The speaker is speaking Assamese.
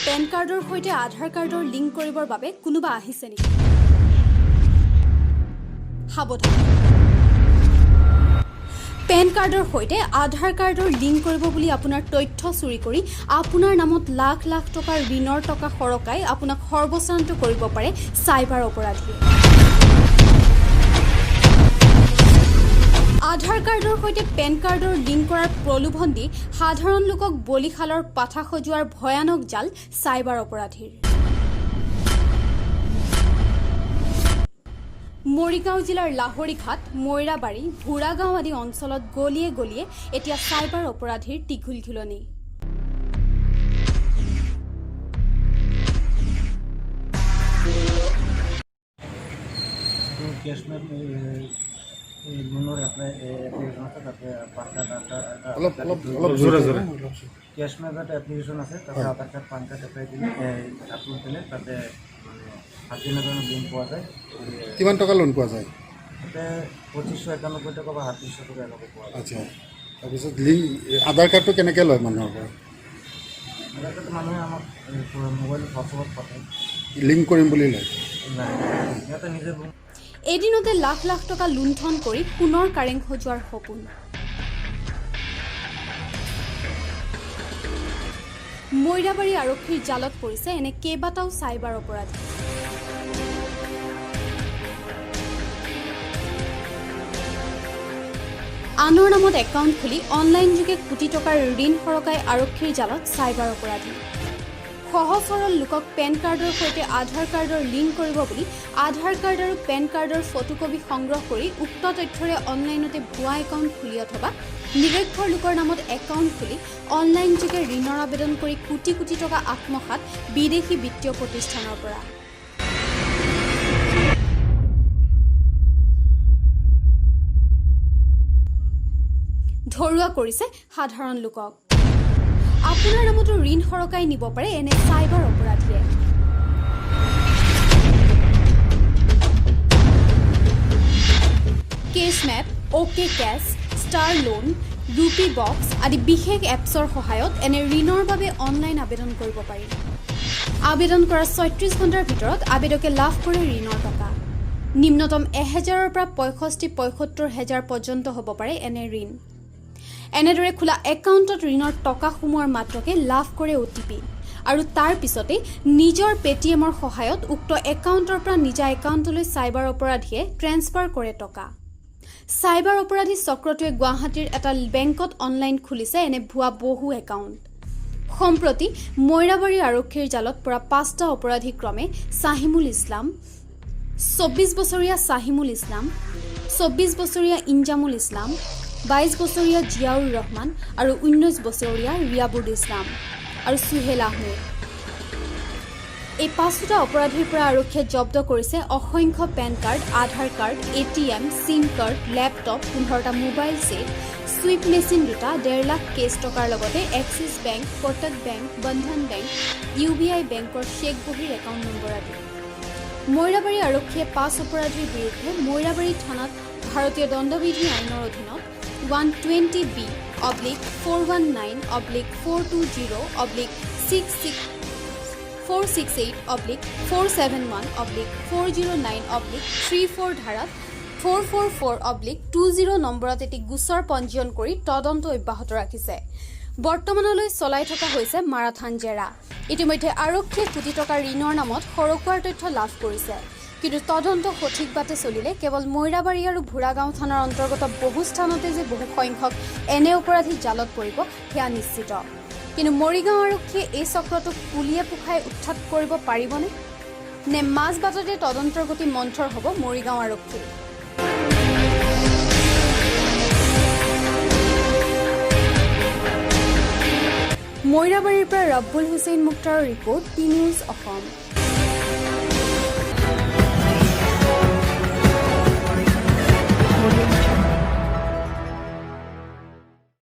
পেন কাৰ্ডৰ সৈতে আধাৰ কাৰ্ডৰ লিংক কৰিবৰ বাবে কোনোবা আহিছে নেকি? সাৱধান। পেন কাৰ্ডৰ সৈতে আধাৰ কাৰ্ডৰ লিংক কৰিব বুলি আপোনাৰ তথ্য চুৰি কৰি আপোনাৰ নামত লাখ লাখ টকাৰ ঋণৰ টকা সৰকাই আপোনাক সৰ্বশ্ৰান্ত কৰিব পাৰে চাইবাৰ অপৰাধীয়ে। আধাৰ কাৰ্ডৰ সৈতে পেন কাৰ্ডৰ লিংক কৰাৰ প্ৰলোভন দি সাধাৰণ লোকক বলিশালৰ পাঠা সজোৱাৰ ভয়ানক জাল চাইবাৰ অপৰাধীৰ। মৰিগাঁও জিলাৰ লাহৰীঘাট, মৈৰাবাৰী, ভোৰাগাঁও আদি অঞ্চলত গলিয়ে গলিয়ে এতিয়া চাইবাৰ অপৰাধীৰ টিঘুলঘিলনি। লোনৰ এপ্লিকেশ্যন আছে তাতে পান কাৰ্ড কেছ মেপত এপ্লিকেশ্যন আছে তাতে আধাৰ কাৰ্ড পান কাৰ্ড এপ্লাই দিলে আপলোড দিলে তাতে মানে 7 দিনৰ কাৰণে লোন পোৱা যায়। কিমান টকা লোন পোৱা যায়? তাতে 2591 টকা বা 3700 টকা এনেকৈ পোৱা যায়। আচ্ছা, তাৰপিছত আধাৰ কাৰ্ডটো কেনেকৈ লয় মানুহৰ পৰা? আধাৰ কাৰ্ডটো মানুহে আমাক মোবাইল হোৱাটছআপত পঠায়, লিংক কৰিম বুলি লয়। নাই সিহঁতে নিজে এদিনতে লাখ লাখ টকা লুণ্ঠন কৰি পুনৰ কাৰেং সজোৱাৰ সপোন। মৈৰাবাৰী আৰক্ষীৰ জালত পৰিছে এনে কেইবাটাও চাইবাৰ অপৰাধী। আনৰ নামত একাউণ্ট খুলি অনলাইন যোগে কোটি টকাৰ ঋণ সৰকাই আৰক্ষীৰ জালত চাইবাৰ অপৰাধী। সহজ সৰল লোকক পেন কাৰ্ডৰ সৈতে আধাৰ কাৰ্ডৰ লিংক কৰিব বুলি আধাৰ কাৰ্ড আৰু পেন কাৰ্ডৰ ফটোকপি সংগ্ৰহ কৰি উক্ত তথ্যৰে অনলাইনতে ভুৱা একাউণ্ট খুলি অথবা নিৰক্ষৰ লোকৰ নামত একাউণ্ট খুলি অনলাইন যোগে ঋণৰ আবেদন কৰি কোটি কোটি টকা আত্মসাৎ বিদেশী বিত্তীয় প্ৰতিষ্ঠানৰ পৰা। ধৰুৱা কৰিছে সাধাৰণ লোকক। আপোনাৰ নামতো ঋণ সৰকাই নিব পাৰে এনে চাইবাৰ অপৰাধীয়ে। Cash Map, OK Cash, Star Loan, Rupee Box আদি বিশেষ এপছৰ সহায়ত এনে ঋণৰ বাবে অনলাইন আবেদন কৰিব পাৰি। আবেদন কৰাৰ 36 ঘণ্টাৰ ভিতৰত আবেদকে লাভ কৰে ঋণৰ টকা। নিম্নতম 1000ৰ পৰা 65-75,000 পৰ্যন্ত হ'ব পাৰে এনে ঋণ। এনেদৰে খোলা একাউণ্টত ঋণৰ টকা সোমোৱাৰ মাত্ৰকে লাভ কৰে OTP আৰু তাৰ পিছতে নিজৰ পেটিএমৰ সহায়ত উক্ত একাউণ্টৰ পৰা নিজা একাউণ্টলৈ চাইবাৰ অপৰাধীয়ে ট্ৰেন্সফাৰ কৰে টকা। চাইবাৰ অপৰাধী চক্ৰটোৱে গুৱাহাটীৰ এটা বেংকত অনলাইন খুলিছে এনে ভুৱা বহু একাউণ্ট। সম্প্ৰতি মৈৰাবাৰী আৰক্ষীৰ জালত পৰা 5টা অপৰাধী ক্ৰমে চাহিমুল ইছলাম, 24 বছৰীয়া চাহিমুল ইছলাম, 24 বছৰীয়া ইনজামুল ইছলাম, 22 বছৰীয়া জিয়াউৰ ৰহমান আৰু 19 বছৰীয়া ৰিয়াবুল ইছলাম আৰু সুহেল আহমেদ। এই 5টা অপৰাধীৰ পৰা আৰক্ষীয়ে জব্দ কৰিছে অসংখ্য PAN card, Aadhaar card, ATM, SIM card, laptop, 15টা মোবাইল ছেট, ছুইপ মেচিন 2টা, 1.5 লাখ কেছ টকাৰ লগতে Axis bank, Kotak bank, Bandhan bank, UBI বেংকৰ চেক বহীৰ একাউণ্ট নম্বৰ আদি। মৈৰাবাৰী আৰক্ষীয়ে 5 অপৰাধীৰ বিৰুদ্ধে মৈৰাবাৰী থানাত ভাৰতীয় দণ্ডবিধি আইনৰ অধীনত 120B/419/468/471/409/34 ধাৰাত 444/20 নম্বৰত এটি গোচৰ পঞ্জীয়ন কৰি তদন্ত অব্যাহত ৰাখিছে। বৰ্তমানলৈ চলাই থকা হৈছে মাৰাথান জেৰা। ইতিমধ্যে আৰক্ষীয়ে কোটি টকা ঋণৰ নামত সৰকুৱাৰ তথ্য লাভ কৰিছে। কিন্তু তদন্ত সঠিক বাটে চলিলে কেৱল মৈৰাবাৰী আৰু ভোৰাগাঁও থানাৰ অন্তৰ্গত বহু স্থানতে যে বহু সংখ্যক এনে অপৰাধী জালত পৰিব সেয়া নিশ্চিত। কিন্তু মৰিগাঁও আৰক্ষীয়ে এই চক্ৰটোক পুলিয়ে পোখাই উৎখাত কৰিব পাৰিবনে? নে মাজ বাটতে তদন্তৰ গতি মন্থৰ হ'ব মৰিগাঁও আৰক্ষী? মৈৰাবাৰীৰ পৰা ৰব্বুল হুছেইন মুক্তাৰৰ ৰিপৰ্ট, টি নিউজ অসম।